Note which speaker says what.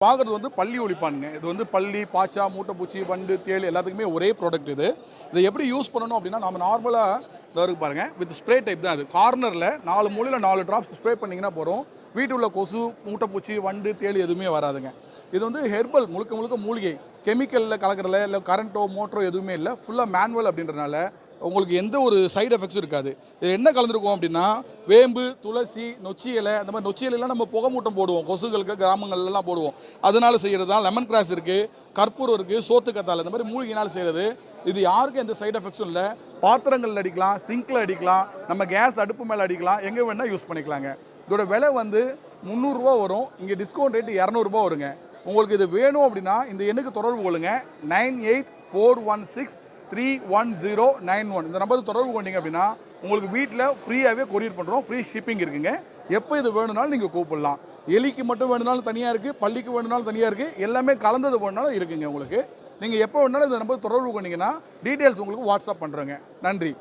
Speaker 1: பார்க்குறது வந்து பல்லி ஒழிப்பானுங்க. இது வந்து பல்லி, பாச்சா, மூட்டைப்பூச்சி, வண்டு, தேள் எல்லாத்துக்குமே ஒரே ப்ராடக்ட் இது. இதை எப்படி யூஸ் பண்ணணும் அப்படின்னா, நம்ம நார்மலா இதோ இருக்கு பாருங்க. வித் ஸ்ப்ரே டைப் தான் இது. கார்னர்ல 4 மூலையில 4 டிராப்ஸ் ஸ்ப்ரே பண்ணீங்கன்னா போதும். வீட்டு உள்ள கொசு, மூட்டைப்பூச்சி, வண்டு, தேள் எதுவுமே வராதுங்க. இது வந்து ஹெர்பல் முழுக்க முழுக்க மூலிகை. கெமிக்கல்ல கலக்கறல, இல்ல கரண்ட்டோ, மோட்டரோ எதுவுமே இல்ல. ஃபுல்லா மேனுவல் அப்படின்றனால உங்களுக்கு எந்த ஒரு சைடு எஃபெக்ட்ஸும் இருக்காது. இது என்ன கலந்துருக்கும் அப்படின்னா, வேம்பு, துளசி, நொச்சி இலை அந்த மாதிரி நொச்சி இலைலாம் நம்ம புகை மூட்டம் போடுவோம். கொசுகளுக்கு கிராமங்கள்லாம் போடுவோம். அதனால செய்கிறது தான். லெமன் கிராஸ் இருக்குது, கற்பூரம் இருக்குது, சோத்துக்கத்தாழை இந்த மாதிரி மூலிகையினால் செய்கிறது. இது யாருக்கும் எந்த சைடு எஃபெக்ட்ஸும் இல்லை. பாத்திரங்கள் அடிக்கலாம், சிங்கில் அடிக்கலாம், நம்ம கேஸ் அடுப்பு மேலே அடிக்கலாம், எங்கே வேணால் யூஸ் பண்ணிக்கலாங்க. இதோட விலை வந்து 300 ரூபா வரும். இங்கே டிஸ்கவுண்ட் ரேட்டு 200 ரூபா வருங்க. உங்களுக்கு இது வேணும் அப்படின்னா இந்த எண்ணுக்கு தொடர்பு கொள்ளுங்க. 9841631091 இந்த நம்பருக்கு தொடர்பு கொண்டீங்க அப்படின்னா உங்களுக்கு வீட்டில் ஃப்ரீயாகவே கொரியர் பண்ணுறோம். ஃப்ரீ ஷிப்பிங் இருக்குங்க. எப்போ இது வேணும்னாலும் நீங்கள் கூப்பிடலாம். எலிக்கு மட்டும் வேணும்னாலும் தனியாக இருக்குது, பள்ளிக்கு வேணும்னாலும் தனியாக இருக்குது, எல்லாமே கலந்தது வேணுனாலும் இருக்குங்க உங்களுக்கு. நீங்கள் எப்போ வேணுனாலும் இந்த நம்பருக்கு தொடர்பு கொண்டீங்கன்னா டீட்டெயில்ஸ் உங்களுக்கு வாட்ஸ்அப் பண்ணுறோங்க. நன்றி.